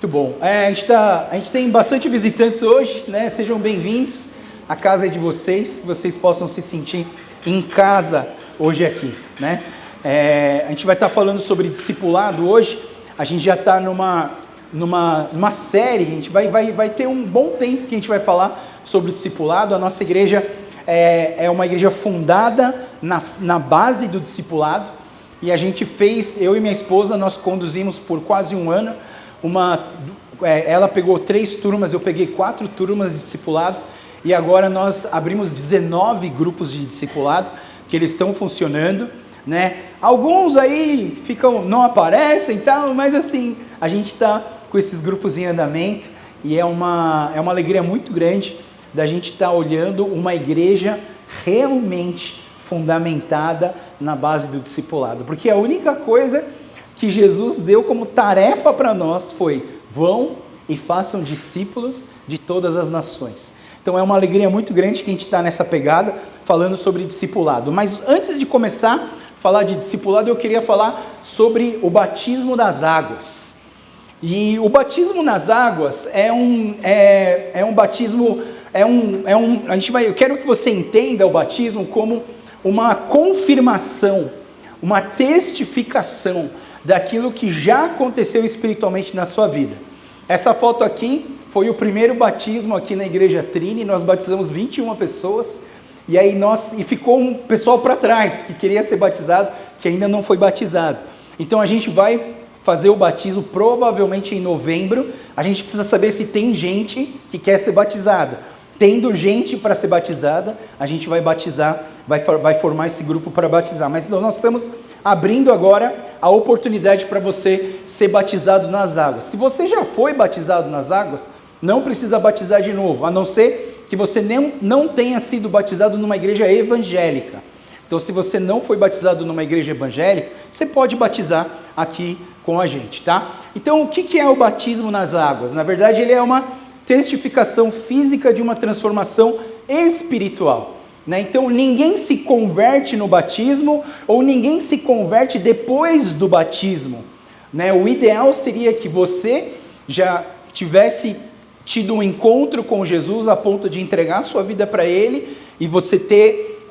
Muito bom. A gente tem bastante visitantes hoje, né? Sejam bem-vindos. A casa é de vocês, que vocês possam se sentir em casa hoje aqui, né? A gente vai estar falando sobre discipulado hoje. A gente já está numa série, a gente vai ter um bom tempo que a gente vai falar sobre discipulado. A nossa igreja é uma igreja fundada na base do discipulado, e a gente fez, eu e minha esposa, nós conduzimos por quase um ano, ela pegou 3 turmas, eu peguei 4 turmas de discipulado, e agora nós abrimos 19 grupos de discipulado, que eles estão funcionando, né? Alguns aí não aparecem e tal, mas assim, a gente está com esses grupos em andamento, e é uma alegria muito grande da gente estar olhando uma igreja realmente fundamentada na base do discipulado, porque a única coisa que Jesus deu como tarefa para nós foi: vão e façam discípulos de todas as nações. Então é uma alegria muito grande que a gente está nessa pegada, falando sobre discipulado. Mas antes de começar a falar de discipulado, eu queria falar sobre o batismo das águas. E o batismo nas águas é um batismo, eu quero que você entenda o batismo como uma confirmação, uma testificação daquilo que já aconteceu espiritualmente na sua vida. Essa foto aqui foi o primeiro batismo aqui na Igreja Trini. Nós batizamos 21 pessoas, e aí ficou um pessoal para trás que queria ser batizado, que ainda não foi batizado. Então a gente vai fazer o batismo provavelmente em novembro. A gente precisa saber se tem gente que quer ser batizada. Tendo gente para ser batizada, a gente vai batizar, vai formar esse grupo para batizar. Mas nós estamos abrindo agora a oportunidade para você ser batizado nas águas. Se você já foi batizado nas águas, não precisa batizar de novo, a não ser que você não tenha sido batizado numa igreja evangélica. Então, se você não foi batizado numa igreja evangélica, você pode batizar aqui com a gente, tá? Então, o que é o batismo nas águas? Na verdade, ele é uma testificação física de uma transformação espiritual, né? Então ninguém se converte no batismo, ou ninguém se converte depois do batismo, né? O ideal seria que você já tivesse tido um encontro com Jesus a ponto de entregar sua vida para Ele, e você ter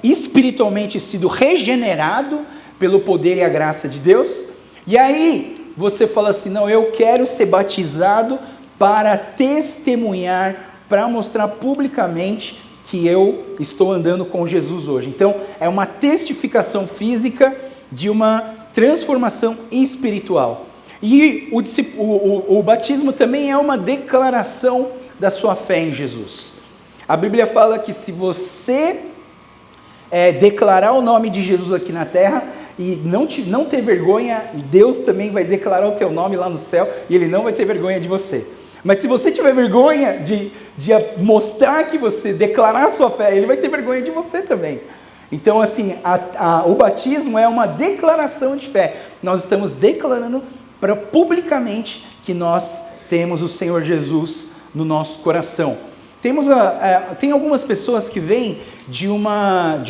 espiritualmente sido regenerado pelo poder e a graça de Deus. E aí você fala assim: não, eu quero ser batizado para testemunhar, para mostrar publicamente que eu estou andando com Jesus hoje. Então, é uma testificação física de uma transformação espiritual. E o batismo também é uma declaração da sua fé em Jesus. A Bíblia fala que se você declarar o nome de Jesus aqui na terra e não ter vergonha, Deus também vai declarar o teu nome lá no céu, e Ele não vai ter vergonha de você. Mas se você tiver vergonha de mostrar que você declarar a sua fé, Ele vai ter vergonha de você também. Então, assim, o batismo é uma declaração de fé. Nós estamos declarando publicamente que nós temos o Senhor Jesus no nosso coração. Tem algumas pessoas que vêm de uma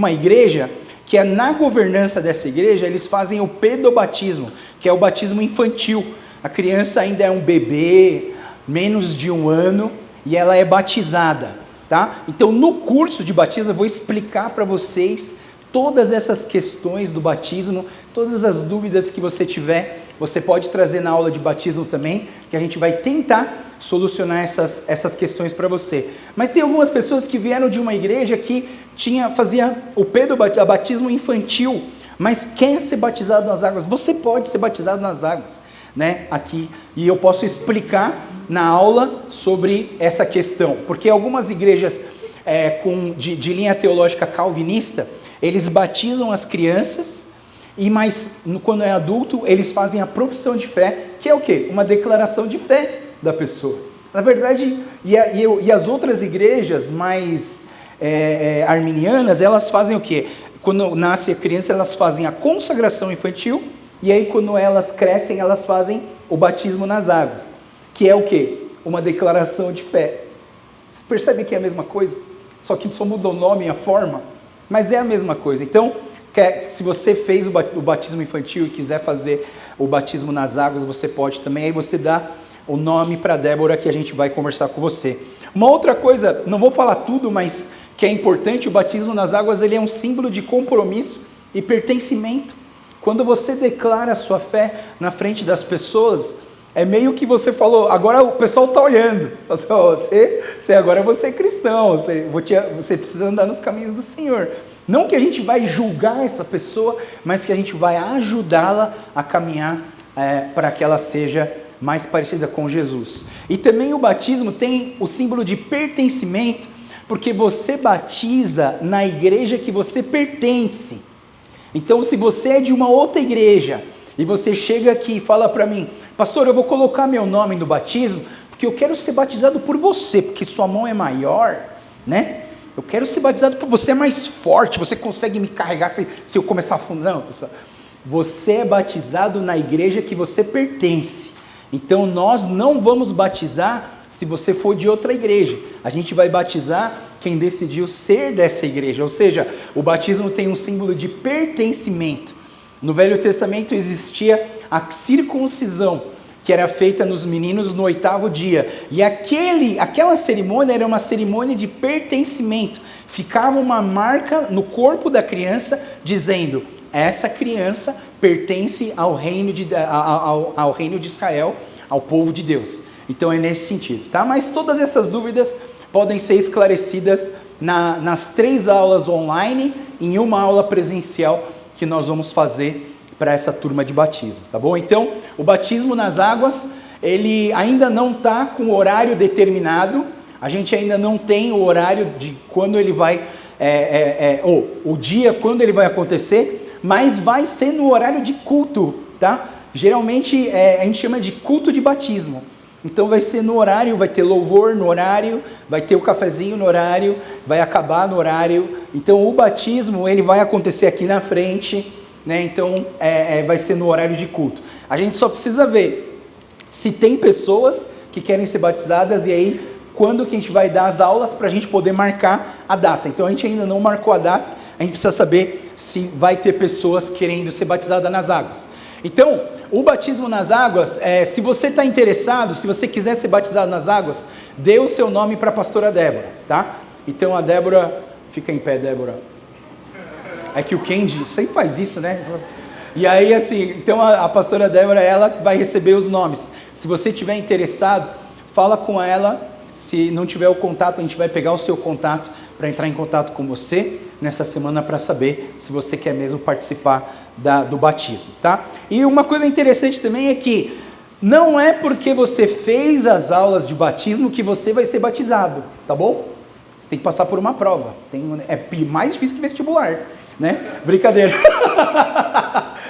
igreja que na governança dessa igreja eles fazem o pedobatismo, que é o batismo infantil. A criança ainda é um bebê, menos de 1 ano, e ela é batizada, tá? Então, no curso de batismo, eu vou explicar para vocês todas essas questões do batismo, todas as dúvidas que você tiver, você pode trazer na aula de batismo também, que a gente vai tentar solucionar essas questões para você. Mas tem algumas pessoas que vieram de uma igreja que fazia o batismo infantil, mas quer ser batizado nas águas. Você pode ser batizado nas águas, né, aqui, e eu posso explicar na aula sobre essa questão, porque algumas igrejas de linha teológica calvinista, eles batizam as crianças, mas quando é adulto, eles fazem a profissão de fé, que é o quê? Uma declaração de fé da pessoa. Na verdade, e as outras igrejas mais arminianas, elas fazem o quê? Quando nasce a criança, elas fazem a consagração infantil, e aí quando elas crescem, elas fazem o batismo nas águas, que é o quê? Uma declaração de fé. Você percebe que é a mesma coisa? Só que só muda o nome e a forma, mas é a mesma coisa. Então, se você fez o batismo infantil e quiser fazer o batismo nas águas, você pode também. Aí você dá o nome para a Débora que a gente vai conversar com você. Uma outra coisa, não vou falar tudo, mas que é importante, o batismo nas águas ele é um símbolo de compromisso e pertencimento. Quando você declara a sua fé na frente das pessoas, é meio que você falou, agora o pessoal está olhando, você agora você é cristão, você precisa andar nos caminhos do Senhor. Não que a gente vai julgar essa pessoa, mas que a gente vai ajudá-la a caminhar para que ela seja mais parecida com Jesus. E também o batismo tem o símbolo de pertencimento, porque você batiza na igreja que você pertence. Então, se você é de uma outra igreja, e você chega aqui e fala para mim, pastor, eu vou colocar meu nome no batismo, porque eu quero ser batizado por você, porque sua mão é maior, né? Eu quero ser batizado por você, é mais forte, você consegue me carregar se eu começar a afundar. Não, você é batizado na igreja que você pertence. Então, nós não vamos batizar se você for de outra igreja. A gente vai batizar quem decidiu ser dessa igreja. Ou seja, o batismo tem um símbolo de pertencimento. No Velho Testamento existia a circuncisão, que era feita nos meninos no 8º dia. E aquela cerimônia era uma cerimônia de pertencimento. Ficava uma marca no corpo da criança dizendo, essa criança pertence ao reino de Israel, ao povo de Deus. Então é nesse sentido, tá? Mas todas essas dúvidas podem ser esclarecidas nas 3 aulas online, em uma aula presencial que nós vamos fazer para essa turma de batismo, tá bom? Então, o batismo nas águas, ele ainda não está com horário determinado, a gente ainda não tem o horário de quando ele vai, ou o dia quando ele vai acontecer, mas vai ser no horário de culto, tá? Geralmente a gente chama de culto de batismo. Então vai ser no horário, vai ter louvor no horário, vai ter o cafezinho no horário, vai acabar no horário. Então o batismo ele vai acontecer aqui na frente, né? Então vai ser no horário de culto. A gente só precisa ver se tem pessoas que querem ser batizadas e aí quando que a gente vai dar as aulas para a gente poder marcar a data. Então a gente ainda não marcou a data, a gente precisa saber se vai ter pessoas querendo ser batizadas nas águas. Então, o batismo nas águas, se você está interessado, se você quiser ser batizado nas águas, dê o seu nome para a pastora Débora, tá? Então a Débora, fica em pé, Débora. É que o Kendi sempre faz isso, né? E aí assim, então a pastora Débora, ela vai receber os nomes. Se você estiver interessado, fala com ela. Se não tiver o contato, a gente vai pegar o seu contato para entrar em contato com você nessa semana para saber se você quer mesmo participar do batismo, tá? E uma coisa interessante também é que não é porque você fez as aulas de batismo que você vai ser batizado, tá bom? Você tem que passar por uma prova. É mais difícil que vestibular, né? Brincadeira.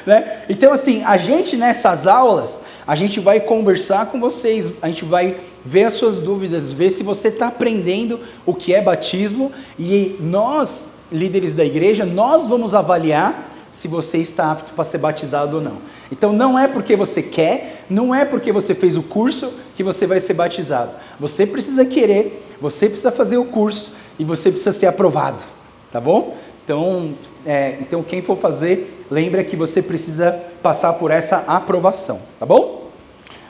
Né? Então assim, a gente nessas aulas, a gente vai conversar com vocês, a gente vai ver as suas dúvidas, ver se você está aprendendo o que é batismo e nós, líderes da igreja, nós vamos avaliar se você está apto para ser batizado ou não. Então não é porque você quer, não é porque você fez o curso que você vai ser batizado. Você precisa querer, você precisa fazer o curso e você precisa ser aprovado, tá bom? Então quem for fazer, lembra que você precisa passar por essa aprovação, tá bom?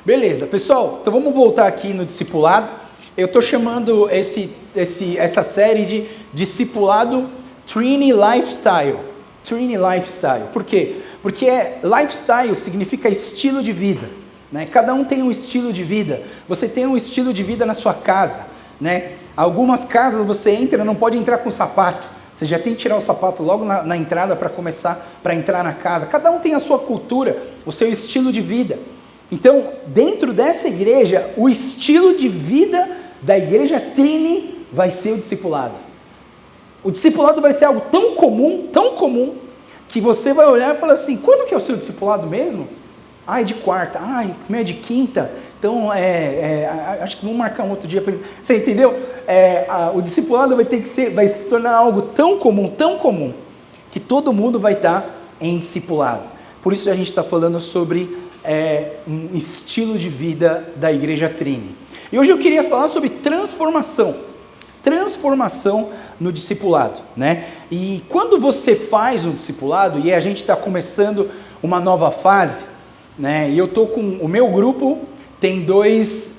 Beleza, pessoal, então vamos voltar aqui no discipulado. Eu estou chamando essa série de discipulado Trinity Lifestyle. Trinity Lifestyle, por quê? Porque lifestyle significa estilo de vida, né? Cada um tem um estilo de vida. Você tem um estilo de vida na sua casa, né? Algumas casas você entra, não pode entrar com sapato. Você já tem que tirar o sapato logo na entrada para entrar na casa. Cada um tem a sua cultura, o seu estilo de vida. Então, dentro dessa igreja, o estilo de vida da igreja Trini vai ser o discipulado. O discipulado vai ser algo tão comum, que você vai olhar e falar assim, quando que é o seu discipulado mesmo? Ah, é de quarta. Ah, como é de quinta? Então, acho que vamos marcar um outro dia. Você entendeu? O discipulado vai se tornar algo tão comum, que todo mundo vai estar em discipulado. Por isso a gente está falando sobre um estilo de vida da igreja Trini. E hoje eu queria falar sobre transformação no discipulado, né? E quando você faz um discipulado, e a gente está começando uma nova fase, né? E eu tô com o meu grupo, tem dois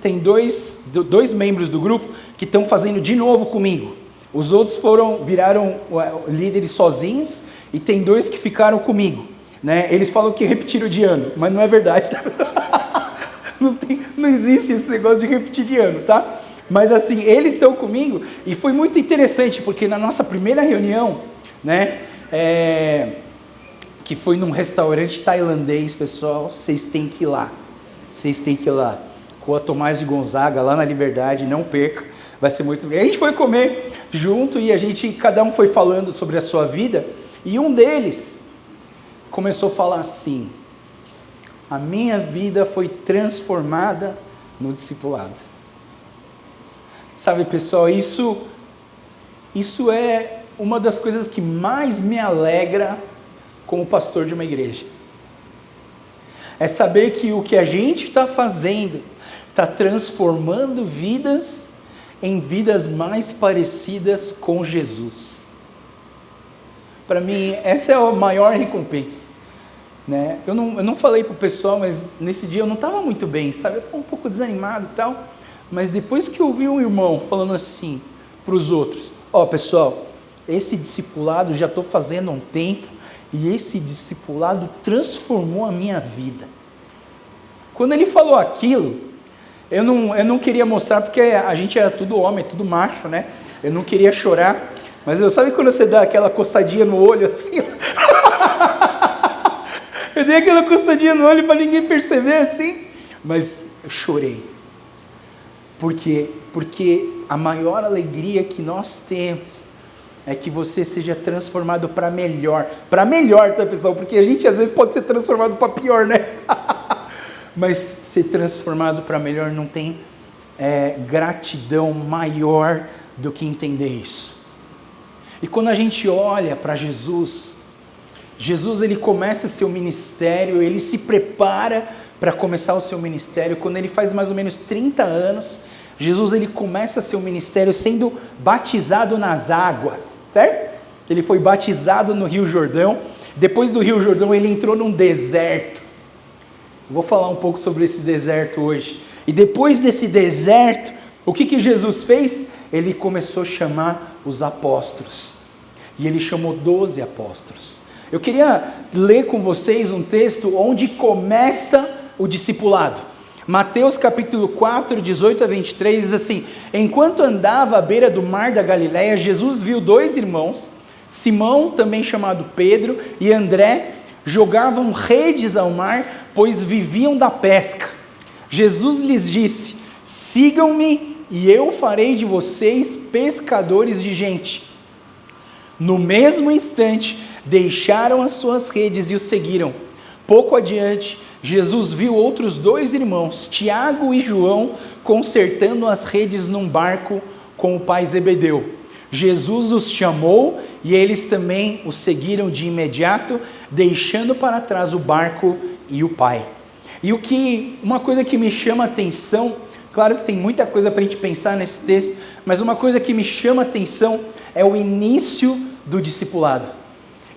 membros do grupo que estão fazendo de novo comigo. Os outros viraram líderes sozinhos e tem 2 que ficaram comigo, né? Eles falam que repetiram de ano, mas não é verdade. Não existe esse negócio de repetir de ano, tá? Mas assim, eles estão comigo e foi muito interessante, porque na nossa primeira reunião, né, que foi num restaurante tailandês, pessoal, vocês têm que ir lá. Vocês têm que ir lá. Rua Tomás de Gonzaga, lá na Liberdade, não perca, vai ser muito bem. A gente foi comer junto e cada um foi falando sobre a sua vida, e um deles começou a falar assim: a minha vida foi transformada no discipulado. Sabe, pessoal, isso é uma das coisas que mais me alegra como pastor de uma igreja. É saber que o que a gente está fazendo está transformando vidas em vidas mais parecidas com Jesus. Para mim, essa é a maior recompensa, né? Eu não falei para o pessoal, mas nesse dia eu não estava muito bem, sabe? Eu estava um pouco desanimado e tal, mas depois que eu ouvi um irmão falando assim para os outros: pessoal, esse discipulado já estou fazendo há um tempo, e esse discipulado transformou a minha vida. Quando ele falou aquilo, eu não queria mostrar, porque a gente era tudo homem, tudo macho, né? Eu não queria chorar, mas sabe quando você dá aquela coçadinha no olho assim? Eu dei aquela coçadinha no olho para ninguém perceber assim, mas eu chorei. Porque a maior alegria que nós temos é que você seja transformado para melhor. Para melhor, tá, pessoal? Porque a gente às vezes pode ser transformado para pior, né? Mas ser transformado para melhor não tem gratidão maior do que entender isso. E quando a gente olha para Jesus, ele começa seu ministério, ele se prepara para começar o seu ministério. Quando ele faz mais ou menos 30 anos, Jesus ele começa seu ministério sendo batizado nas águas, certo? Ele foi batizado no Rio Jordão. Depois do Rio Jordão ele entrou num deserto. Vou falar um pouco sobre esse deserto hoje. E depois desse deserto, o que Jesus fez? Ele começou a chamar os apóstolos. E ele chamou 12 apóstolos. Eu queria ler com vocês um texto onde começa o discipulado. Mateus capítulo 4, 18 a 23, diz assim: enquanto andava à beira do mar da Galileia, Jesus viu 2 irmãos, Simão, também chamado Pedro, e André, jogavam redes ao mar, pois viviam da pesca. Jesus lhes disse: sigam-me e eu farei de vocês pescadores de gente. No mesmo instante, deixaram as suas redes e o seguiram. Pouco adiante, Jesus viu outros 2 irmãos, Tiago e João, consertando as redes num barco com o pai Zebedeu. Jesus os chamou e eles também o seguiram de imediato, deixando para trás o barco e o pai. E uma coisa que me chama a atenção, claro que tem muita coisa para a gente pensar nesse texto, mas uma coisa que me chama a atenção é o início do discipulado.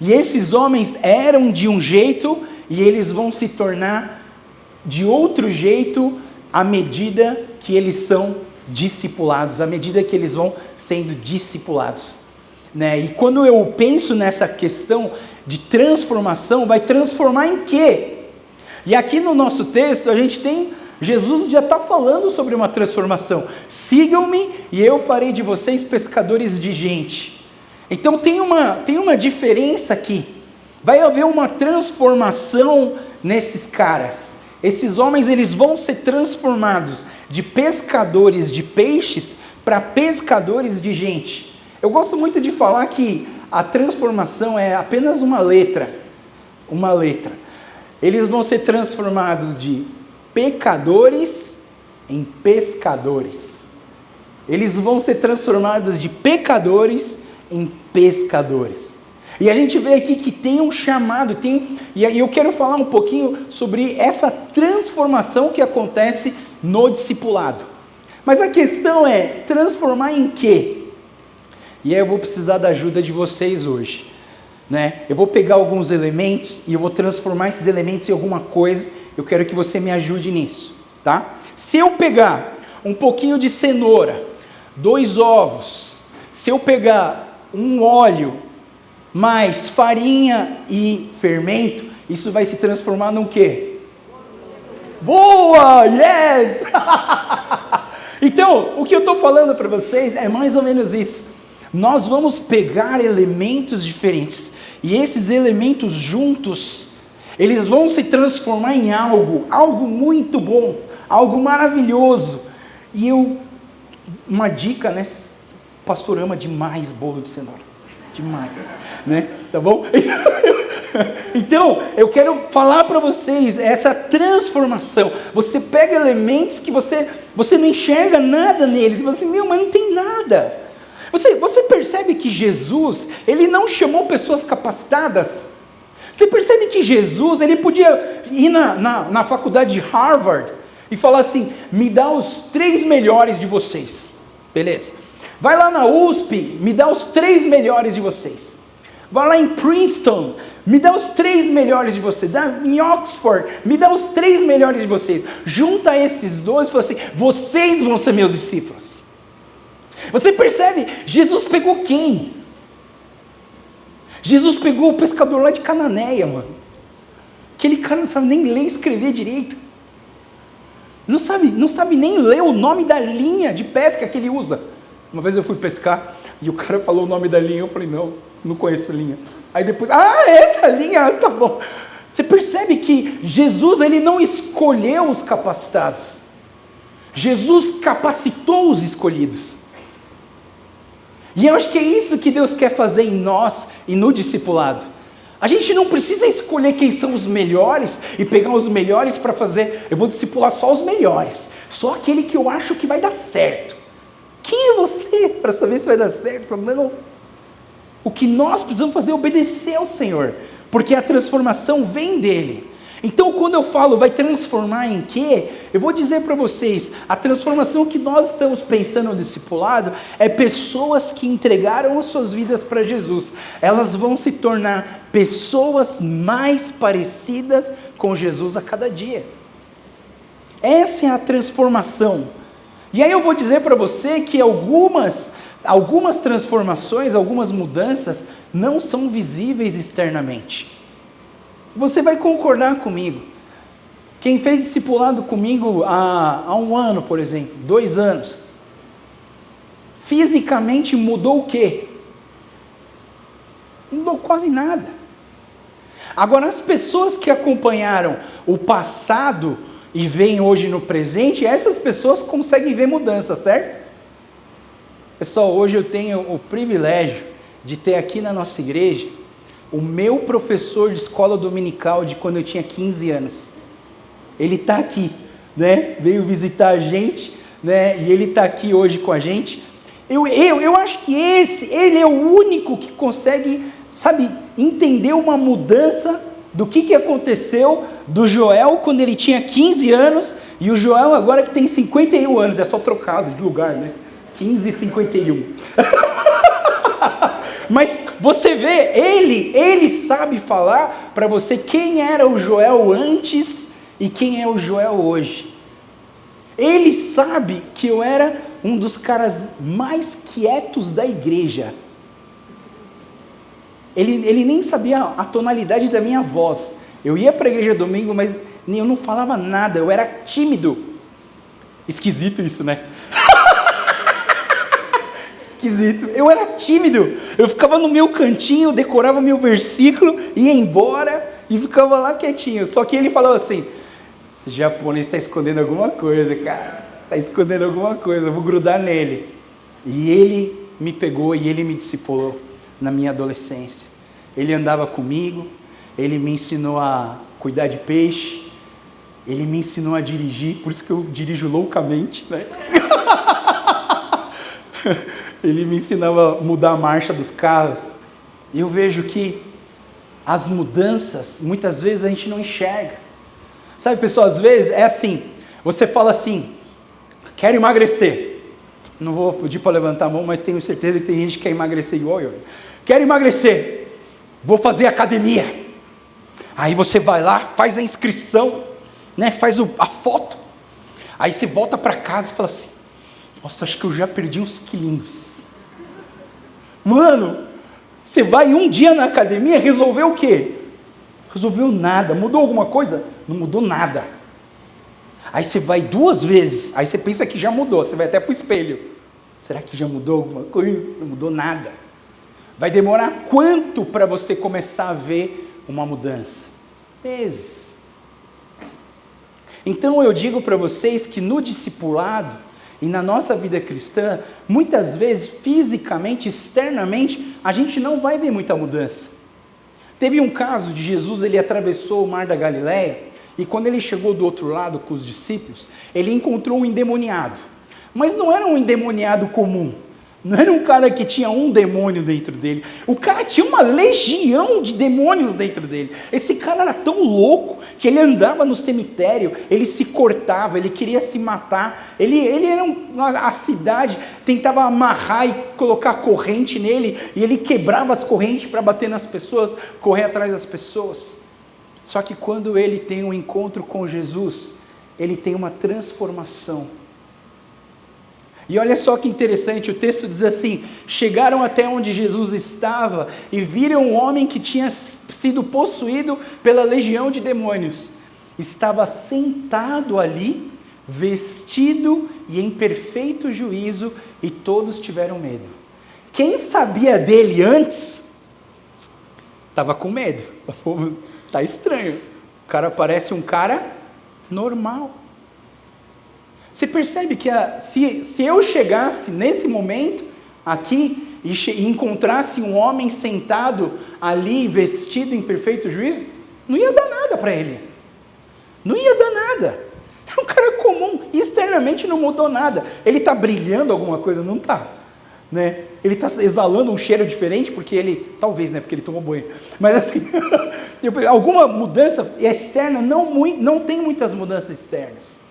E esses homens eram de um jeito e eles vão se tornar de outro jeito à medida que eles são discipulados, à medida que eles vão sendo discipulados, né? E quando eu penso nessa questão de transformação, vai transformar em quê? E aqui no nosso texto a gente tem, Jesus já está falando sobre uma transformação. Sigam-me e eu farei de vocês pescadores de gente. Então tem uma diferença aqui. Vai haver uma transformação nesses caras. Esses homens eles vão ser transformados de pescadores de peixes para pescadores de gente. Eu gosto muito de falar que a transformação é apenas uma letra. Uma letra. Eles vão ser transformados de pecadores em pescadores. Eles vão ser transformados de pecadores em pescadores. E a gente vê aqui que tem um chamado, e aí eu quero falar um pouquinho sobre essa transformação que acontece no discipulado. Mas a questão é, transformar em quê? E aí eu vou precisar da ajuda de vocês hoje, né? Eu vou pegar alguns elementos e eu vou transformar esses elementos em alguma coisa, eu quero que você me ajude nisso, tá? Se eu pegar um pouquinho de cenoura, 2 ovos, se eu pegar um óleo, mais farinha e fermento, isso vai se transformar num quê? Boa! Yes! Então, o que eu estou falando para vocês é mais ou menos isso. Nós vamos pegar elementos diferentes, e esses elementos juntos, eles vão se transformar em algo muito bom, algo maravilhoso. E uma dica, né? O pastor ama demais bolo de cenoura, demais, né? Tá bom? Então, eu quero falar para vocês essa transformação. Você pega elementos que você não enxerga nada neles, e você, mas não tem nada. Você percebe que Jesus, ele não chamou pessoas capacitadas? Você percebe que Jesus, ele podia ir na faculdade de Harvard e falar assim, me dá os 3 melhores de vocês, beleza? Vai lá na USP, me dá os 3 melhores de vocês. Vai lá em Princeton, me dá os 3 melhores de vocês. Em Oxford, me dá os 3 melhores de vocês. Junta esses 2 e fala assim, vocês vão ser meus discípulos. Você percebe? Jesus pegou quem? Jesus pegou o pescador lá de Cananéia, mano. Aquele cara não sabe nem ler e escrever direito. Não sabe nem ler o nome da linha de pesca que ele usa. Uma vez eu fui pescar e o cara falou o nome da linha, eu falei, não conheço essa linha. Aí depois, essa linha, tá bom. Você percebe que Jesus, ele não escolheu os capacitados. Jesus capacitou os escolhidos. E eu acho que é isso que Deus quer fazer em nós e no discipulado. A gente não precisa escolher quem são os melhores e pegar os melhores para fazer, eu vou discipular só os melhores, só aquele que eu acho que vai dar certo. Quem é você para saber se vai dar certo? Não. O que nós precisamos fazer é obedecer ao Senhor, porque a transformação vem dele. Então, quando eu falo vai transformar em quê? Eu vou dizer para vocês, a transformação que nós estamos pensando no discipulado é pessoas que entregaram as suas vidas para Jesus. Elas vão se tornar pessoas mais parecidas com Jesus a cada dia. Essa é a transformação. E aí eu vou dizer para você que algumas transformações, algumas mudanças não são visíveis externamente. Você vai concordar comigo. Quem fez discipulado comigo há 1 ano, por exemplo, 2 anos, fisicamente mudou o quê? Não mudou quase nada. Agora, as pessoas que acompanharam o passado e veem hoje no presente, essas pessoas conseguem ver mudanças, certo? Pessoal, hoje eu tenho o privilégio de ter aqui na nossa igreja o meu professor de escola dominical de quando eu tinha 15 anos. Ele está aqui, né? Veio visitar a gente, né? E ele está aqui hoje com a gente. Eu acho que ele é o único que consegue, entender uma mudança do que aconteceu do Joel quando ele tinha 15 anos e o Joel agora que tem 51 anos, é só trocado de lugar, né? 15 e 51. Mas você vê, ele sabe falar para você quem era o Joel antes e quem é o Joel hoje. Ele sabe que eu era um dos caras mais quietos da igreja. Ele nem sabia a tonalidade da minha voz. Eu ia para a igreja domingo, mas eu não falava nada, eu era tímido. Esquisito isso, né? Esquisito. Eu era tímido. Eu ficava no meu cantinho, decorava meu versículo, ia embora e ficava lá quietinho. Só que ele falou assim, esse japonês está escondendo alguma coisa, cara. Está escondendo alguma coisa, eu vou grudar nele. E ele me pegou e ele me discipulou na minha adolescência. Ele andava comigo, ele me ensinou a cuidar de peixe, ele me ensinou a dirigir, por isso que eu dirijo loucamente, né? Ele me ensinava a mudar a marcha dos carros. E eu vejo que as mudanças, muitas vezes a gente não enxerga. Sabe, pessoal, às vezes é assim, você fala assim, quero emagrecer. Não vou pedir para levantar a mão, mas tenho certeza que tem gente que quer emagrecer igual eu. Quero emagrecer, vou fazer academia. Aí você vai lá, faz a inscrição né, faz a foto, aí você volta para casa e fala assim, nossa, acho que eu já perdi uns quilinhos. Mano, você vai um dia na academia, resolveu o quê? Resolveu nada. Mudou alguma coisa? Não mudou nada. Aí você vai 2 vezes, aí você pensa que já mudou, você vai até para o espelho. Será que já mudou alguma coisa? Não mudou nada. Vai demorar quanto para você começar a ver uma mudança? Meses. Então eu digo para vocês que no discipulado e na nossa vida cristã, muitas vezes, fisicamente, externamente, a gente não vai ver muita mudança. Teve um caso de Jesus, ele atravessou o mar da Galileia, e quando ele chegou do outro lado com os discípulos, ele encontrou um endemoniado. Mas não era um endemoniado comum, não era um cara que tinha um demônio dentro dele, o cara tinha uma legião de demônios dentro dele. Esse cara era tão louco que ele andava no cemitério, ele se cortava, ele queria se matar, ele era a cidade tentava amarrar e colocar corrente nele, e ele quebrava as correntes para bater nas pessoas, correr atrás das pessoas. Só que quando ele tem um encontro com Jesus, ele tem uma transformação. E olha só que interessante, o texto diz assim, chegaram até onde Jesus estava e viram um homem que tinha sido possuído pela legião de demônios. Estava sentado ali, vestido e em perfeito juízo, e todos tiveram medo. Quem sabia dele antes, estava com medo. Está estranho, o cara parece um cara normal. Você percebe que se eu chegasse nesse momento aqui e encontrasse um homem sentado ali, vestido em perfeito juízo, não ia dar nada para ele. Não ia dar nada. É um cara comum, externamente não mudou nada. Ele está brilhando alguma coisa? Não está. Né? Ele está exalando um cheiro diferente porque ele, talvez, né, porque ele tomou banho. Mas assim, alguma mudança externa, não tem muitas mudanças externas.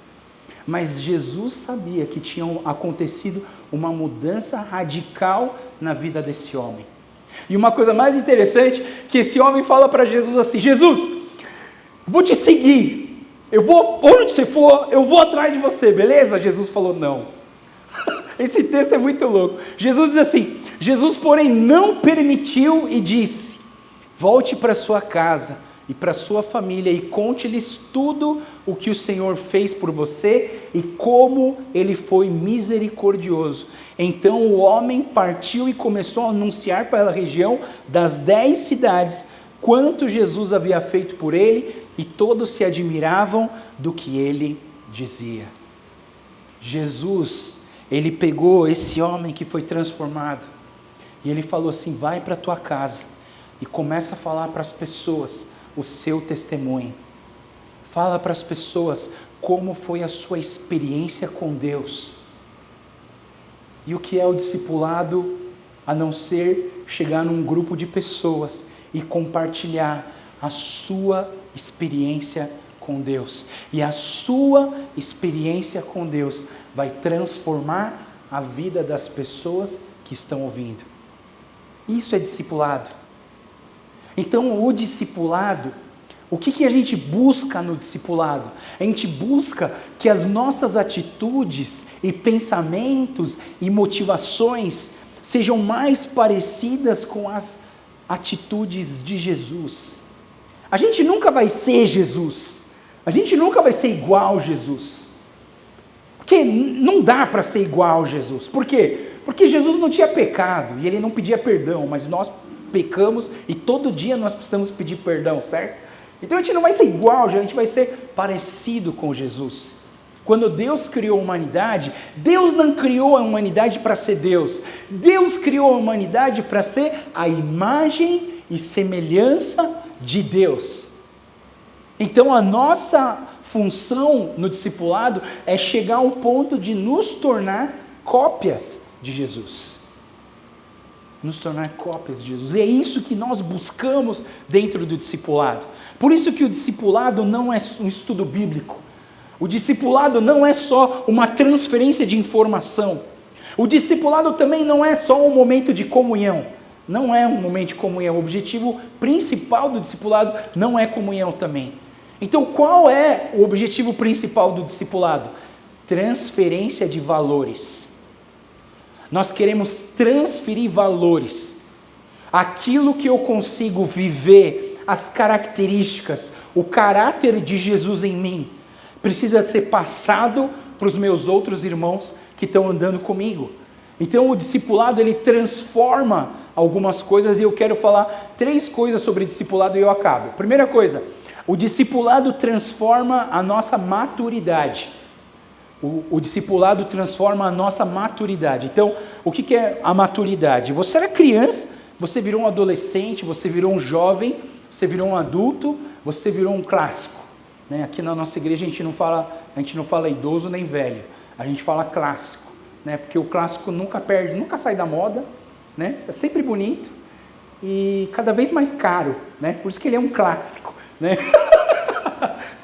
Mas Jesus sabia que tinha acontecido uma mudança radical na vida desse homem. E uma coisa mais interessante, que esse homem fala para Jesus assim, Jesus, vou te seguir, onde você for, eu vou atrás de você, beleza? Jesus falou não. Esse texto é muito louco. Jesus diz assim, Jesus porém não permitiu e disse, volte para sua casa e para sua família e conte-lhes tudo o que o Senhor fez por você e como ele foi misericordioso. Então o homem partiu e começou a anunciar para a região das 10 cidades quanto Jesus havia feito por ele, e todos se admiravam do que ele dizia. Jesus, ele pegou esse homem que foi transformado e ele falou assim, vai para a tua casa e começa a falar para as pessoas o seu testemunho. Fala para as pessoas como foi a sua experiência com Deus. E o que é o discipulado, a não ser chegar num grupo de pessoas e compartilhar a sua experiência com Deus. E a sua experiência com Deus vai transformar a vida das pessoas que estão ouvindo. Isso é discipulado. Então, o discipulado, o que a gente busca no discipulado? A gente busca que as nossas atitudes e pensamentos e motivações sejam mais parecidas com as atitudes de Jesus. A gente nunca vai ser Jesus. A gente nunca vai ser igual a Jesus. Porque não dá para ser igual a Jesus. Por quê? Porque Jesus não tinha pecado e ele não pedia perdão, mas nós pecamos e todo dia nós precisamos pedir perdão, certo? Então a gente não vai ser igual, a gente vai ser parecido com Jesus. Quando Deus criou a humanidade, Deus não criou a humanidade para ser Deus. Deus criou a humanidade para ser a imagem e semelhança de Deus. Então a nossa função no discipulado é chegar ao ponto de nos tornar cópias de Jesus. Nos tornar cópias de Jesus. E é isso que nós buscamos dentro do discipulado. Por isso que o discipulado não é um estudo bíblico. O discipulado não é só uma transferência de informação. O discipulado também não é só um momento de comunhão. Não é um momento de comunhão. O objetivo principal do discipulado não é comunhão também. Então, qual é o objetivo principal do discipulado? Transferência de valores. Nós queremos transferir valores. Aquilo que eu consigo viver, as características, o caráter de Jesus em mim, precisa ser passado para os meus outros irmãos que estão andando comigo. Então o discipulado, ele transforma algumas coisas, e eu quero falar 3 coisas sobre discipulado e eu acabo. Primeira coisa, o discipulado transforma a nossa maturidade. O discipulado transforma a nossa maturidade. Então, o que é a maturidade? Você era criança, você virou um adolescente, você virou um jovem, você virou um adulto, você virou um clássico. Né? Aqui na nossa igreja a gente não fala idoso nem velho, a gente fala clássico, né? Porque o clássico nunca perde, nunca sai da moda, né? É sempre bonito e cada vez mais caro, né? Por isso que ele é um clássico, né?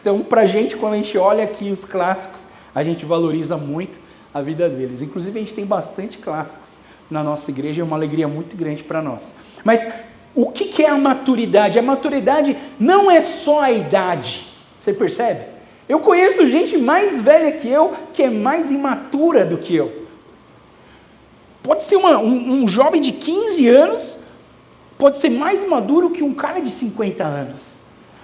Então, pra gente, quando a gente olha aqui os clássicos, a gente valoriza muito a vida deles. Inclusive, a gente tem bastante clássicos na nossa igreja, é uma alegria muito grande para nós. Mas o que é a maturidade? A maturidade não é só a idade, você percebe? Eu conheço gente mais velha que eu, que é mais imatura do que eu. Pode ser um jovem de 15 anos, pode ser mais maduro que um cara de 50 anos.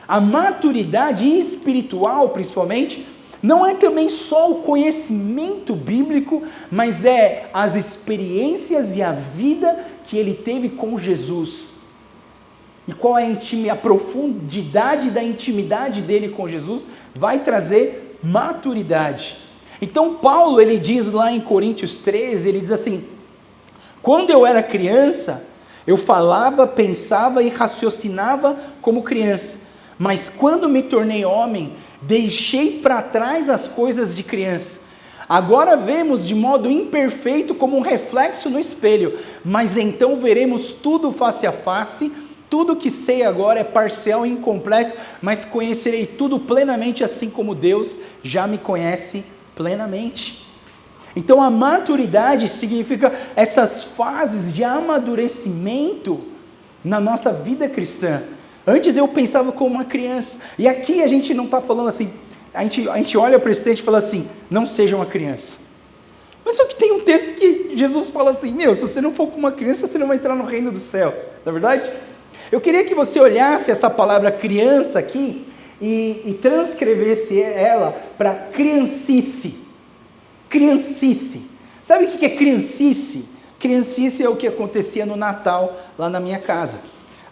A maturidade espiritual, principalmente, não é também só o conhecimento bíblico, mas é as experiências e a vida que ele teve com Jesus. E qual é a profundidade da intimidade dele com Jesus vai trazer maturidade. Então Paulo, ele diz lá em Coríntios 13, ele diz assim: quando eu era criança, eu falava, pensava e raciocinava como criança, mas quando me tornei homem, deixei para trás as coisas de criança. Agora vemos de modo imperfeito como um reflexo no espelho, mas então veremos tudo face a face. Tudo que sei agora é parcial e incompleto, mas conhecerei tudo plenamente, assim como Deus já me conhece plenamente. Então a maturidade significa essas fases de amadurecimento na nossa vida cristã. Antes eu pensava como uma criança, e aqui a gente não está falando assim, a gente olha para esse texto e fala assim, não seja uma criança. Mas só que tem um texto que Jesus fala assim, se você não for como uma criança, você não vai entrar no reino dos céus, não é verdade? Eu queria que você olhasse essa palavra criança aqui e transcrevesse ela para criancice. Criancice. Sabe o que é criancice? Criancice é o que acontecia no Natal lá na minha casa.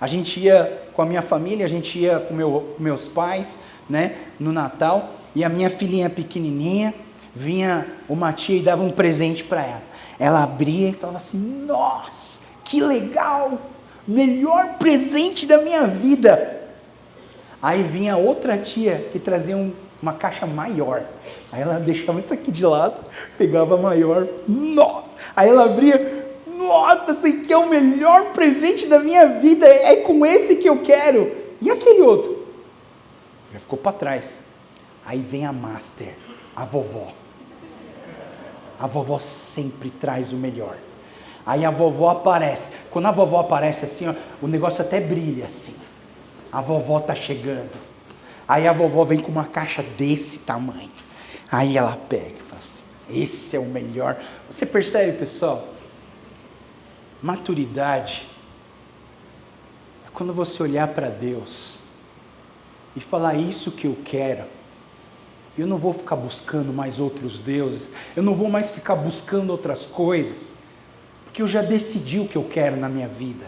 A gente ia com a minha família, a gente ia com meus pais, né, no Natal, e a minha filhinha pequenininha, vinha uma tia e dava um presente para ela. Ela abria e falava assim, nossa, que legal, melhor presente da minha vida. Aí vinha outra tia que trazia uma caixa maior. Aí ela deixava isso aqui de lado, pegava a maior, nossa, aí ela abria, nossa, esse aqui é o melhor presente da minha vida, é com esse que eu quero. E aquele outro? Já ficou para trás. Aí vem a master, a vovó. A vovó sempre traz o melhor. Aí a vovó aparece. Quando a vovó aparece assim, ó, o negócio até brilha assim. A vovó está chegando. Aí a vovó vem com uma caixa desse tamanho. Aí ela pega e fala assim, esse é o melhor. Você percebe, pessoal? Maturidade é quando você olhar para Deus e falar, isso que eu quero. Eu não vou ficar buscando mais outros deuses. Eu não vou mais ficar buscando outras coisas. Porque eu já decidi o que eu quero na minha vida.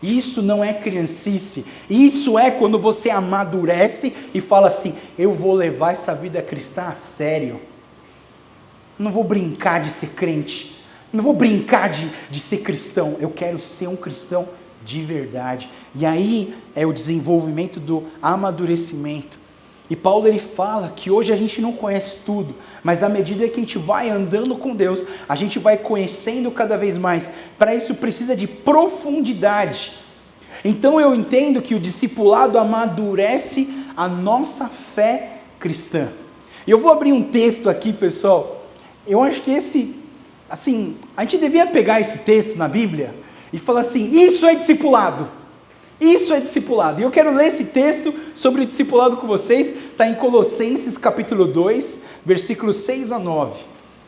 Isso não é criancice. Isso é quando você amadurece e fala assim, eu vou levar essa vida cristã a sério. Não vou brincar de ser crente. Não vou brincar de ser cristão. Eu quero ser um cristão de verdade. E aí é o desenvolvimento do amadurecimento. E Paulo, ele fala que hoje a gente não conhece tudo, mas à medida que a gente vai andando com Deus, a gente vai conhecendo cada vez mais. Para isso precisa de profundidade. Então eu entendo que o discipulado amadurece a nossa fé cristã. E eu vou abrir um texto aqui, pessoal. Eu acho que a gente devia pegar esse texto na Bíblia e falar assim, isso é discipulado. Isso é discipulado. E eu quero ler esse texto sobre o discipulado com vocês. Está em Colossenses capítulo 2, versículos 6 a 9.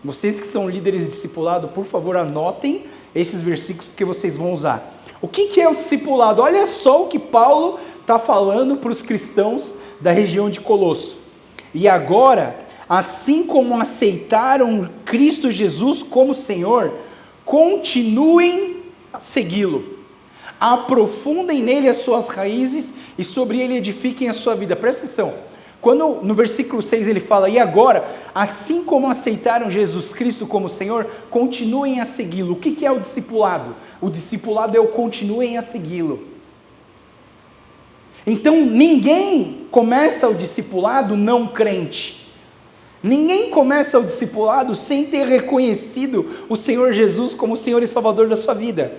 Vocês que são líderes de discipulado, por favor, anotem esses versículos, porque vocês vão usar. O que é o discipulado? Olha só o que Paulo está falando para os cristãos da região de Colosso. E agora, assim como aceitaram Cristo Jesus como Senhor, continuem a segui-lo. Aprofundem nele as suas raízes e sobre ele edifiquem a sua vida. Presta atenção. Quando no versículo 6 ele fala, e agora, assim como aceitaram Jesus Cristo como Senhor, continuem a segui-lo. O que é o discipulado? O discipulado é o continuem a segui-lo. Então ninguém começa o discipulado não crente. Ninguém começa o discipulado sem ter reconhecido o Senhor Jesus como Senhor e Salvador da sua vida.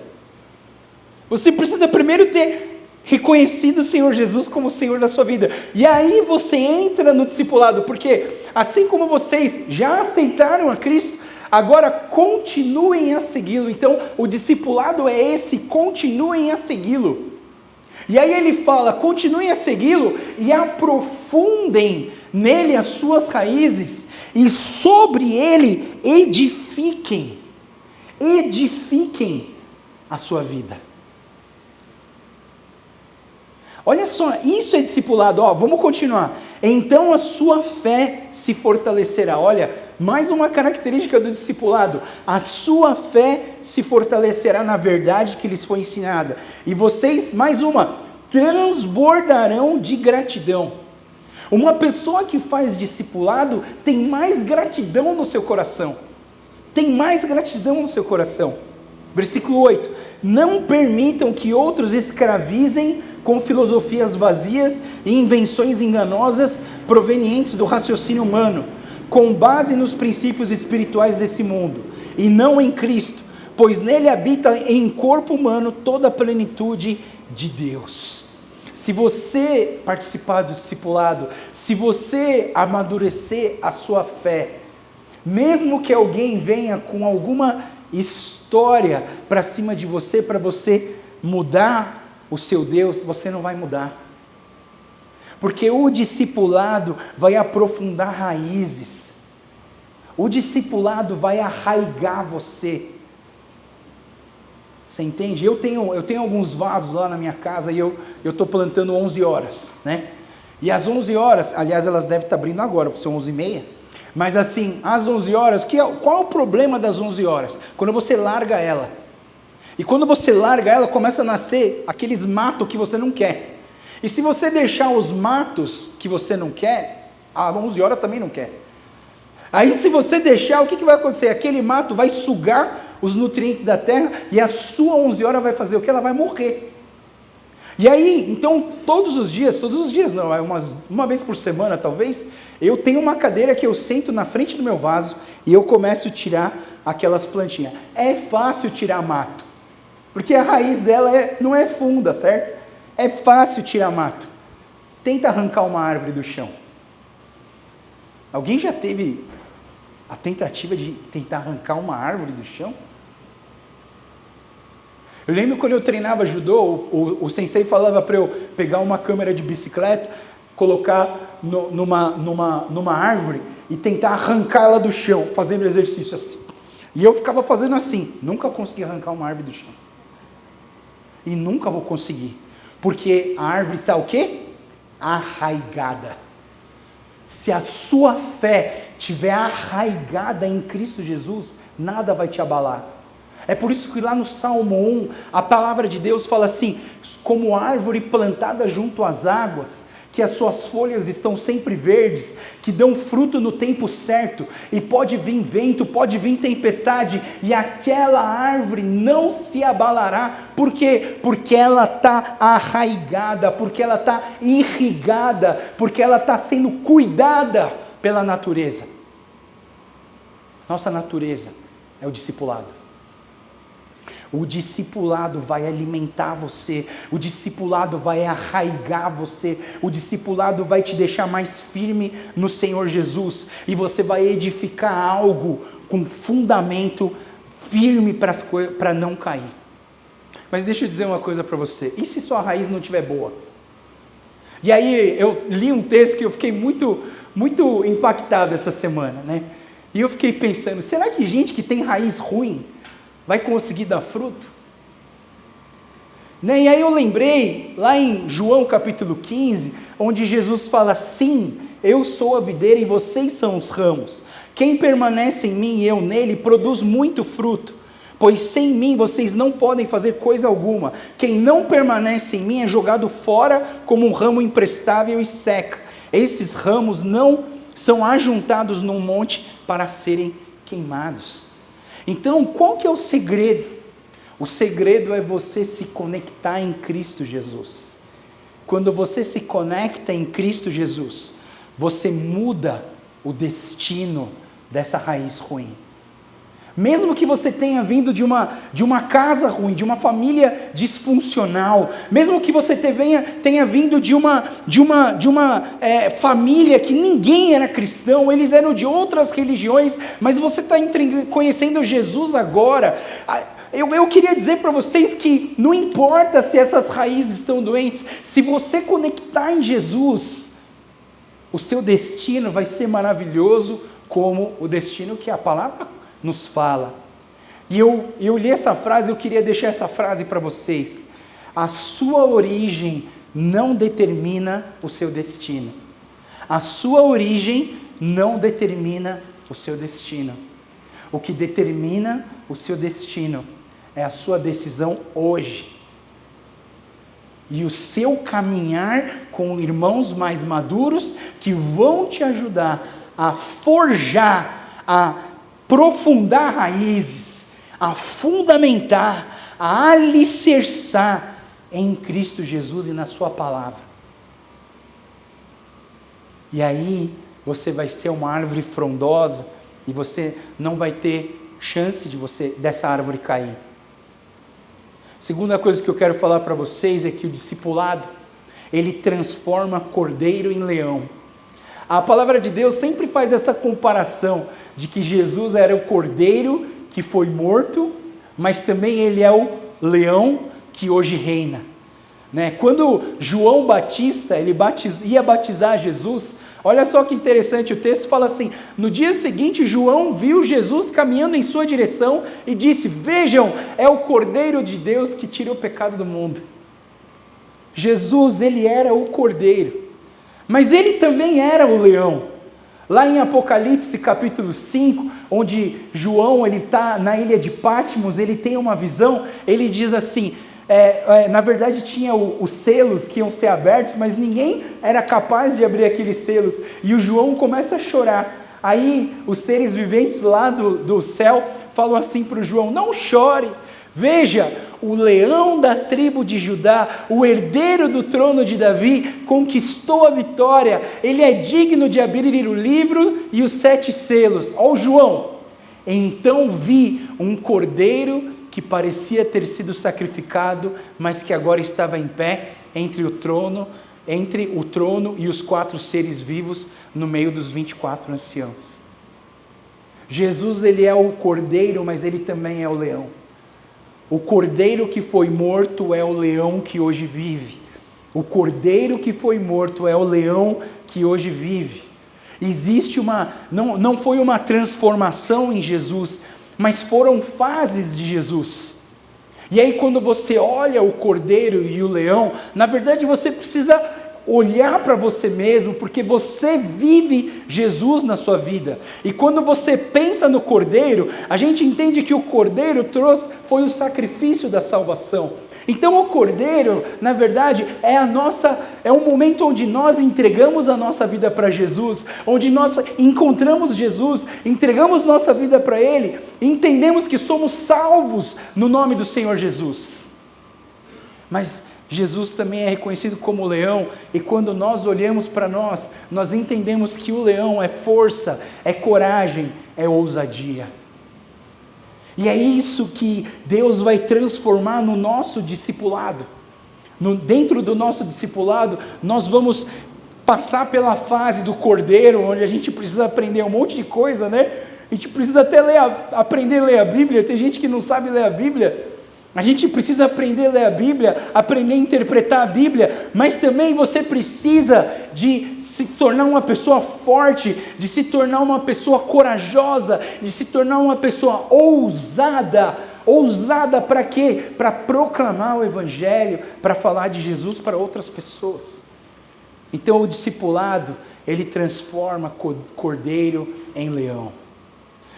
Você precisa primeiro ter reconhecido o Senhor Jesus como Senhor da sua vida. E aí você entra no discipulado, porque assim como vocês já aceitaram a Cristo, agora continuem a segui-lo. Então o discipulado é esse, continuem a segui-lo. E aí ele fala, continuem a segui-lo e aprofundem nele as suas raízes e sobre ele edifiquem a sua vida. Olha só, isso é discipulado, vamos continuar. Então a sua fé se fortalecerá. Olha, mais uma característica do discipulado. A sua fé se fortalecerá na verdade que lhes foi ensinada. E vocês, mais uma, transbordarão de gratidão. Uma pessoa que faz discipulado tem mais gratidão no seu coração. Tem mais gratidão no seu coração. Versículo 8. Não permitam que outros escravizem com filosofias vazias e invenções enganosas provenientes do raciocínio humano, com base nos princípios espirituais desse mundo, e não em Cristo, pois nele habita em corpo humano toda a plenitude de Deus. Se você participar do discipulado, se você amadurecer a sua fé, mesmo que alguém venha com alguma história para cima de você, para você mudar o seu Deus, você não vai mudar. Porque o discipulado vai aprofundar raízes. O discipulado vai arraigar você. Você entende? Eu tenho alguns vasos lá na minha casa e eu estou plantando 11 horas, né? E às 11 horas, aliás, elas devem estar abrindo agora, porque são 11h30. Mas assim, às 11 horas, qual é o problema das 11 horas? Quando você larga ela. E quando você larga ela, começa a nascer aqueles matos que você não quer. E se você deixar os matos que você não quer, às 11 horas também não quer. Aí se você deixar, o que vai acontecer? Aquele mato vai sugar os nutrientes da terra e a sua 11 horas vai fazer o que? Ela vai morrer. E aí, então, todos os dias não, uma vez por semana talvez, eu tenho uma cadeira que eu sento na frente do meu vaso e eu começo a tirar aquelas plantinhas. É fácil tirar mato. Porque a raiz dela não é funda, certo? É fácil tirar mato. Tenta arrancar uma árvore do chão. Alguém já teve a tentativa de tentar arrancar uma árvore do chão? Eu lembro quando eu treinava judô, o sensei falava para eu pegar uma câmera de bicicleta, colocar numa árvore e tentar arrancá-la do chão, fazendo exercício assim. E eu ficava fazendo assim, nunca consegui arrancar uma árvore do chão. E nunca vou conseguir. Porque a árvore está o quê? Arraigada. Se a sua fé estiver arraigada em Cristo Jesus, nada vai te abalar. É por isso que lá no Salmo 1, a palavra de Deus fala assim, como árvore plantada junto às águas, que as suas folhas estão sempre verdes, que dão fruto no tempo certo, e pode vir vento, pode vir tempestade, e aquela árvore não se abalará. Por quê? Porque ela está arraigada, porque ela está irrigada, porque ela está sendo cuidada pela natureza. Nossa natureza é o discipulado. O discipulado vai alimentar você, o discipulado vai arraigar você, o discipulado vai te deixar mais firme no Senhor Jesus, e você vai edificar algo com fundamento firme para não cair. Mas deixa eu dizer uma coisa para você. E se sua raiz não estiver boa? E aí eu li um texto que eu fiquei muito impactado essa semana, né? E eu fiquei pensando, será que gente que tem raiz ruim vai conseguir dar fruto? Né? E aí eu lembrei, lá em João capítulo 15, onde Jesus fala, sim, eu sou a videira e vocês são os ramos. Quem permanece em mim e eu nele produz muito fruto, pois sem mim vocês não podem fazer coisa alguma. Quem não permanece em mim é jogado fora como um ramo imprestável e seca. Esses ramos não são ajuntados num monte para serem queimados. Então, qual que é o segredo? O segredo é você se conectar em Cristo Jesus. Quando você se conecta em Cristo Jesus, você muda o destino dessa raiz ruim. Mesmo que você tenha vindo de uma casa ruim, de uma família disfuncional, mesmo que você tenha vindo de uma família que ninguém era cristão, eles eram de outras religiões, mas você está conhecendo Jesus agora. Eu queria dizer para vocês que não importa se essas raízes estão doentes, se você conectar em Jesus, o seu destino vai ser maravilhoso, como o destino que a palavra nos fala. E eu li essa frase, eu queria deixar essa frase para vocês. A sua origem não determina o seu destino. A sua origem não determina o seu destino. O que determina o seu destino é a sua decisão hoje. E o seu caminhar com irmãos mais maduros que vão te ajudar a forjar, a aprofundar raízes, a fundamentar, a alicerçar em Cristo Jesus e na sua palavra. E aí você vai ser uma árvore frondosa e você não vai ter chance dessa árvore cair. Segunda coisa que eu quero falar para vocês é que o discipulado, ele transforma cordeiro em leão. A palavra de Deus sempre faz essa comparação de que Jesus era o cordeiro que foi morto, mas também ele é o leão que hoje reina. Né? Quando João Batista ia batizar Jesus, olha só que interessante, o texto fala assim, no dia seguinte João viu Jesus caminhando em sua direção e disse, vejam, é o Cordeiro de Deus que tira o pecado do mundo. Jesus, ele era o cordeiro, mas ele também era o leão. Lá em Apocalipse capítulo 5, onde João está na ilha de Patmos, ele tem uma visão, ele diz assim, na verdade tinha os selos que iam ser abertos, mas ninguém era capaz de abrir aqueles selos, e o João começa a chorar. Aí os seres viventes lá do céu falam assim para o João, não chore, veja, o leão da tribo de Judá, o herdeiro do trono de Davi, conquistou a vitória, ele é digno de abrir o livro e os 7 selos. Ó João, então vi um cordeiro que parecia ter sido sacrificado, mas que agora estava em pé entre o trono e os 4 seres vivos, no meio dos 24 anciãos. Jesus, ele é o cordeiro, mas ele também é o leão. O cordeiro que foi morto é o leão que hoje vive. O cordeiro que foi morto é o leão que hoje vive. Existe não foi uma transformação em Jesus, mas foram fases de Jesus. E aí quando você olha o cordeiro e o leão, na verdade você precisa olhar para você mesmo, porque você vive Jesus na sua vida. E quando você pensa no cordeiro, a gente entende que o cordeiro foi o sacrifício da salvação. Então o cordeiro, na verdade, é um momento onde nós entregamos a nossa vida para Jesus, onde nós encontramos Jesus, entregamos nossa vida para Ele, e entendemos que somos salvos no nome do Senhor Jesus. Mas Jesus também é reconhecido como leão, e quando nós olhamos para nós entendemos que o leão é força, é coragem, é ousadia. E é isso que Deus vai transformar no nosso discipulado. Dentro do nosso discipulado, nós vamos passar pela fase do cordeiro, onde a gente precisa aprender um monte de coisa, né? A gente precisa até aprender a ler a Bíblia, tem gente que não sabe ler a Bíblia. A gente precisa aprender a ler a Bíblia, aprender a interpretar a Bíblia, mas também você precisa de se tornar uma pessoa forte, de se tornar uma pessoa corajosa, de se tornar uma pessoa ousada. Ousada para quê? Para proclamar o Evangelho, para falar de Jesus para outras pessoas. Então o discipulado, ele transforma cordeiro em leão.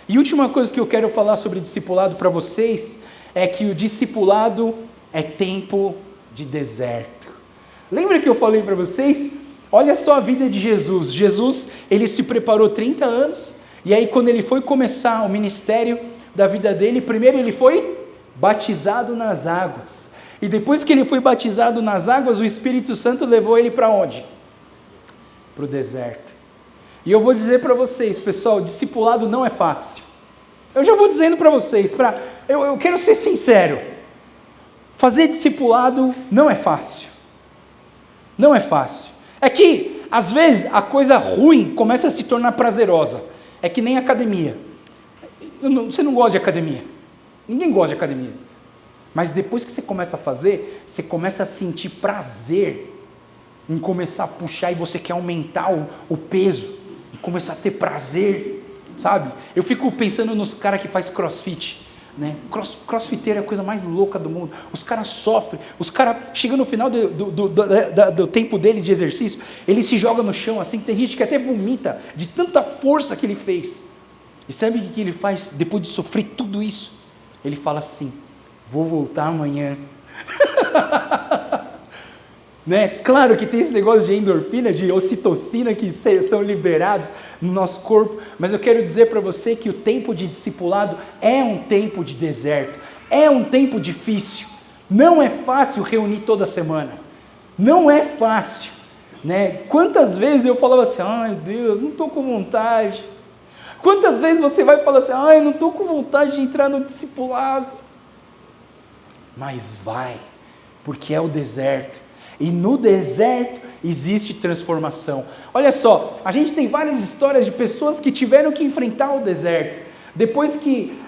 E última coisa que eu quero falar sobre discipulado para vocês, é que o discipulado é tempo de deserto. Lembra que eu falei para vocês? Olha só a vida de Jesus. Jesus, ele se preparou 30 anos, e aí quando ele foi começar o ministério da vida dele, primeiro ele foi batizado nas águas. E depois que ele foi batizado nas águas, o Espírito Santo levou ele para onde? Para o deserto. E eu vou dizer para vocês, pessoal, discipulado não é fácil. Eu já vou dizendo para vocês, eu quero ser sincero, fazer discipulado não é fácil. Não é fácil. É que, às vezes, a coisa ruim começa a se tornar prazerosa. É que nem academia. Você não gosta de academia. Ninguém gosta de academia. Mas depois que você começa a fazer, você começa a sentir prazer em começar a puxar e você quer aumentar o peso. E começar a ter prazer. Sabe? Eu fico pensando nos caras que faz crossfit, né? Crossfiteiro é a coisa mais louca do mundo. Os caras sofrem, os caras chegam no final do tempo dele de exercício, ele se joga no chão assim, tem gente que até vomita de tanta força que ele fez. E sabe o que ele faz depois de sofrer tudo isso? Ele fala assim: vou voltar amanhã. Né? Claro que tem esse negócio de endorfina, de ocitocina que são liberados no nosso corpo, mas eu quero dizer para você que o tempo de discipulado é um tempo de deserto, é um tempo difícil, não é fácil reunir toda semana, não é fácil, né? Quantas vezes eu falava assim: ai Deus, não estou com vontade. Quantas vezes você vai falar assim: ai, não estou com vontade de entrar no discipulado. Mas vai, porque é o deserto. E no deserto existe transformação. Olha só, a gente tem várias histórias de pessoas que tiveram que enfrentar o deserto. Depois que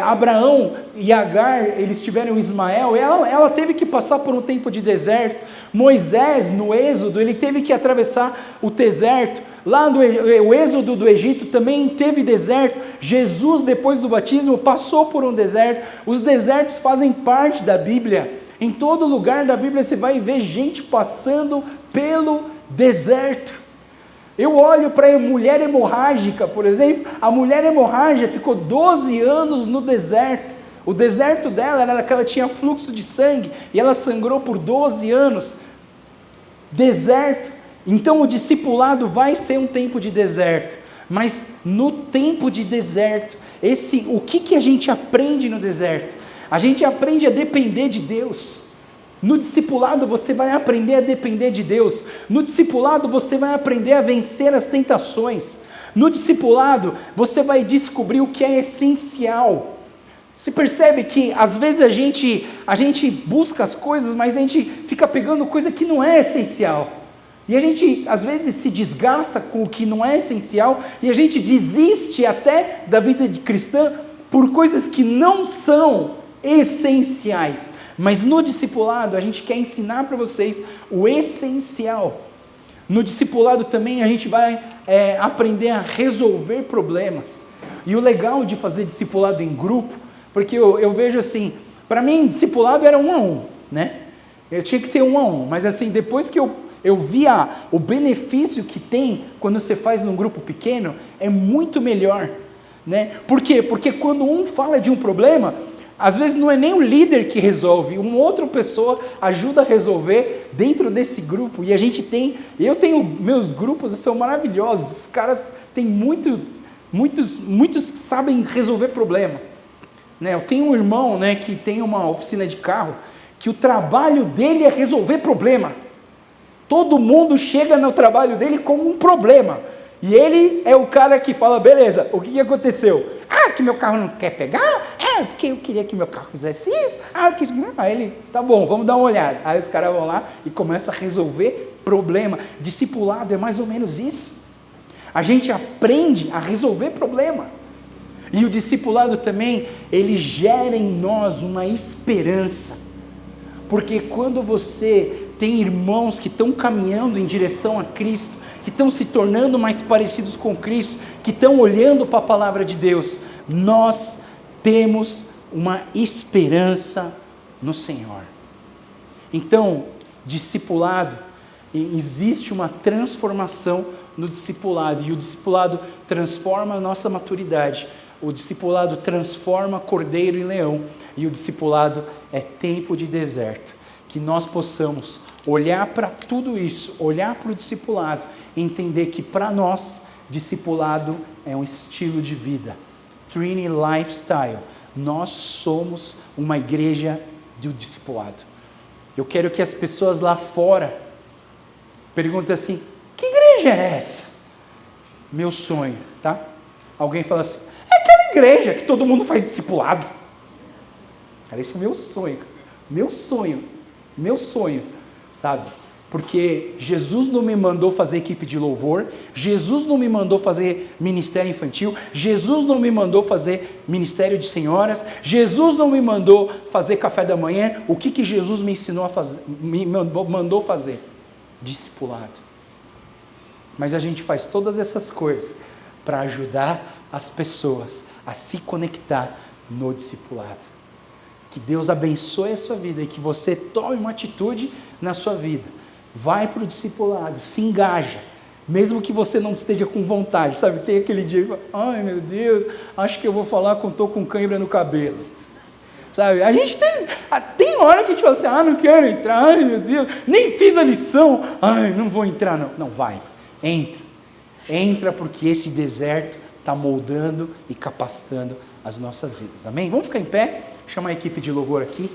Abraão e Agar, eles tiveram Ismael, ela teve que passar por um tempo de deserto. Moisés, no Êxodo, ele teve que atravessar o deserto. Lá no Êxodo do Egito também teve deserto. Jesus, depois do batismo, passou por um deserto. Os desertos fazem parte da Bíblia. Em todo lugar da Bíblia você vai ver gente passando pelo deserto. Eu olho para a mulher hemorrágica, por exemplo. A mulher hemorrágica ficou 12 anos no deserto. O deserto dela era que ela tinha fluxo de sangue e ela sangrou por 12 anos. Deserto. Então o discipulado vai ser um tempo de deserto. Mas no tempo de deserto, o que a gente aprende no deserto? A gente aprende a depender de Deus. No discipulado você vai aprender a depender de Deus. No discipulado você vai aprender a vencer as tentações. No discipulado você vai descobrir o que é essencial. Você percebe que às vezes a gente busca as coisas, mas a gente fica pegando coisa que não é essencial. E a gente às vezes se desgasta com o que não é essencial e a gente desiste até da vida de cristã por coisas que não são essenciais. Mas no discipulado a gente quer ensinar para vocês o essencial. No discipulado também a gente vai aprender a resolver problemas. E o legal de fazer discipulado em grupo, porque eu vejo assim, para mim discipulado era 1 a 1, né? Eu tinha que ser 1 a 1, mas assim, depois que eu via o benefício que tem quando você faz num grupo pequeno, é muito melhor, né? Por quê? Porque quando um fala de um problema, às vezes não é nem o líder que resolve, uma outra pessoa ajuda a resolver dentro desse grupo. E eu tenho meus grupos, são maravilhosos, os caras têm muitos que sabem resolver problema, né? Eu tenho um irmão, né, que tem uma oficina de carro, que o trabalho dele é resolver problema. Todo mundo chega no trabalho dele com um problema, e ele é o cara que fala: beleza, o que aconteceu? Que meu carro não quer pegar? Porque eu queria que meu carro fizesse isso. Aí ele, tá bom, vamos dar uma olhada. Aí os caras vão lá e começam a resolver problema. Discipulado é mais ou menos isso. A gente aprende a resolver problema. E o discipulado também, ele gera em nós uma esperança. Porque quando você tem irmãos que estão caminhando em direção a Cristo, que estão se tornando mais parecidos com Cristo, que estão olhando para a palavra de Deus, nós temos uma esperança no Senhor. Então, discipulado, existe uma transformação no discipulado, e o discipulado transforma a nossa maturidade, o discipulado transforma cordeiro em leão, e o discipulado é tempo de deserto, que nós possamos olhar para tudo isso, olhar para o discipulado, e entender que para nós, discipulado é um estilo de vida, Trinity Lifestyle, nós somos uma igreja do discipulado. Eu quero que as pessoas lá fora perguntem assim, que igreja é essa? Meu sonho, tá? Alguém fala assim, é aquela igreja que todo mundo faz discipulado. Cara, esse é meu sonho, sabe? Porque Jesus não me mandou fazer equipe de louvor, Jesus não me mandou fazer ministério infantil, Jesus não me mandou fazer ministério de senhoras, Jesus não me mandou fazer café da manhã. O que Jesus me ensinou a fazer, me mandou fazer? Discipulado. Mas a gente faz todas essas coisas para ajudar as pessoas a se conectar no discipulado. Que Deus abençoe a sua vida e que você tome uma atitude na sua vida. Vai para o discipulado, se engaja, mesmo que você não esteja com vontade, sabe? Tem aquele dia que fala, ai meu Deus, acho que eu vou falar estou com cãibra no cabelo, sabe? A gente tem hora que a gente fala assim, não quero entrar, ai meu Deus, nem fiz a lição, ai não vou entrar não. Não, vai, entra porque esse deserto está moldando e capacitando as nossas vidas, amém? Vamos ficar em pé, chamar a equipe de louvor aqui.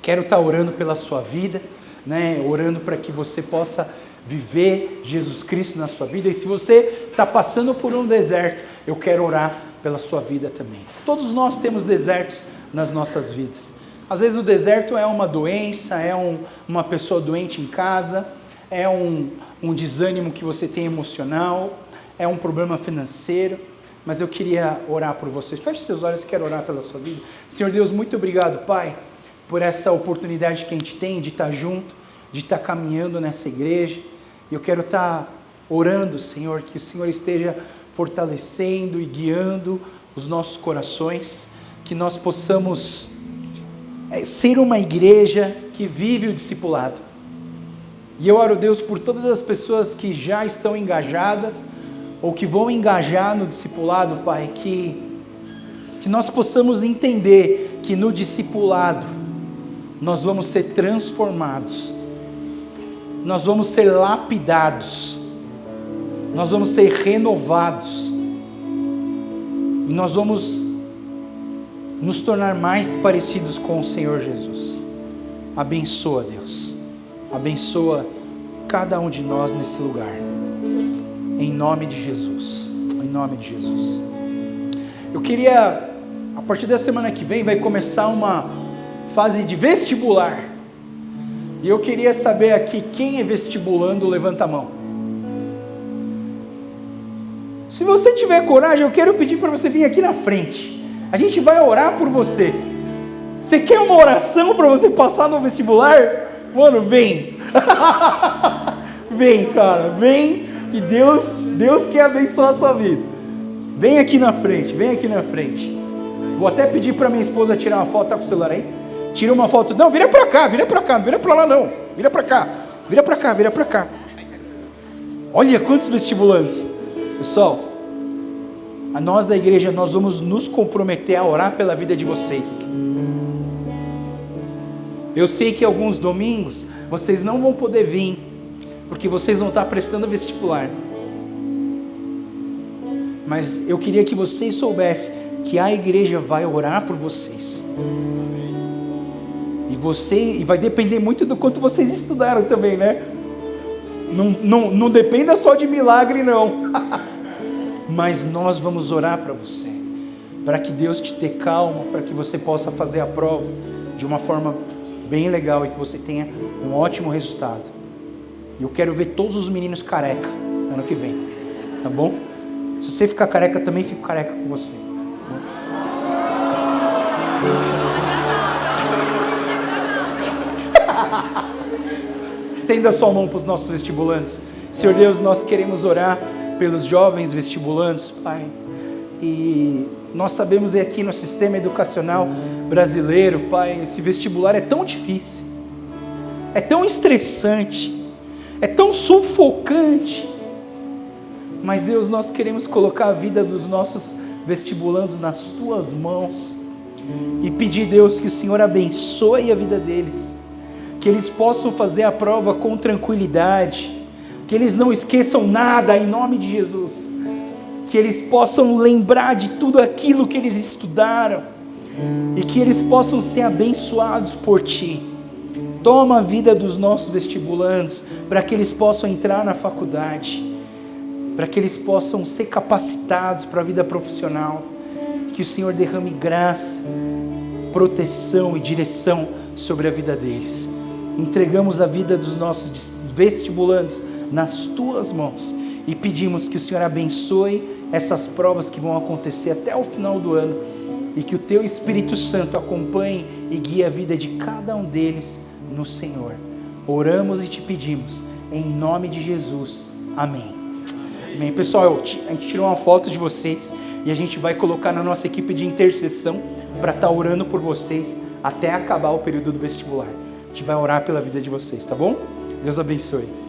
Quero estar orando pela sua vida, né, orando para que você possa viver Jesus Cristo na sua vida. E se você está passando por um deserto, eu quero orar pela sua vida também. Todos nós temos desertos nas nossas vidas. Às vezes o deserto é uma doença, é uma pessoa doente em casa, é um desânimo que você tem emocional, é um problema financeiro. Mas eu queria orar por vocês. Feche seus olhos, quero orar pela sua vida. Senhor Deus, muito obrigado, Pai, por essa oportunidade que a gente tem de estar junto, de estar caminhando nessa igreja. Eu quero estar orando, Senhor, que o Senhor esteja fortalecendo e guiando os nossos corações, que nós possamos ser uma igreja que vive o discipulado. E eu oro, Deus, por todas as pessoas que já estão engajadas, ou que vão engajar no discipulado, Pai, que nós possamos entender que no discipulado, nós vamos ser transformados, nós vamos ser lapidados, nós vamos ser renovados, e nós vamos nos tornar mais parecidos com o Senhor Jesus. Abençoa, Deus, abençoa cada um de nós nesse lugar, em nome de Jesus, em nome de Jesus. Eu queria, a partir da semana que vem, vai começar uma fase de vestibular, e eu queria saber aqui, quem é vestibulando, levanta a mão. Se você tiver coragem, eu quero pedir para você vir aqui na frente, a gente vai orar por você. Você quer uma oração para você passar no vestibular? Mano, vem, vem cara, vem, e Deus quer abençoar a sua vida. Vem aqui na frente, vem aqui na frente. Vou até pedir para minha esposa tirar uma foto, tá com o celular aí? Tira uma foto, não, vira para cá, não vira para lá não, vira para cá. Olha quantos vestibulantes. Pessoal, a nós da igreja, nós vamos nos comprometer a orar pela vida de vocês. Eu sei que alguns domingos, vocês não vão poder vir, porque vocês vão estar prestando vestibular. Mas eu queria que vocês soubessem que a igreja vai orar por vocês. E vai depender muito do quanto vocês estudaram também, né? Não dependa só de milagre, não. Mas nós vamos orar para você, para que Deus te dê calma, para que você possa fazer a prova de uma forma bem legal e que você tenha um ótimo resultado. E eu quero ver todos os meninos careca ano que vem, tá bom? Se você ficar careca, também fico careca com você. Estenda a sua mão para os nossos vestibulantes. Senhor Deus, nós queremos orar pelos jovens vestibulantes, Pai. E nós sabemos aqui no sistema educacional brasileiro, Pai, esse vestibular é tão difícil, é tão estressante, é tão sufocante. Mas Deus, nós queremos colocar a vida dos nossos vestibulandos nas Tuas mãos e pedir, Deus, que o Senhor abençoe a vida deles, que eles possam fazer a prova com tranquilidade, que eles não esqueçam nada em nome de Jesus, que eles possam lembrar de tudo aquilo que eles estudaram e que eles possam ser abençoados por Ti. Toma a vida dos nossos vestibulandos para que eles possam entrar na faculdade, para que eles possam ser capacitados para a vida profissional, que o Senhor derrame graça, proteção e direção sobre a vida deles. Entregamos a vida dos nossos vestibulandos nas Tuas mãos e pedimos que o Senhor abençoe essas provas que vão acontecer até o final do ano e que o Teu Espírito Santo acompanhe e guie a vida de cada um deles no Senhor. Oramos e Te pedimos em nome de Jesus. Amém. Amém. Pessoal, a gente tirou uma foto de vocês e a gente vai colocar na nossa equipe de intercessão para estar orando por vocês até acabar o período do vestibular. A gente vai orar pela vida de vocês, tá bom? Deus abençoe.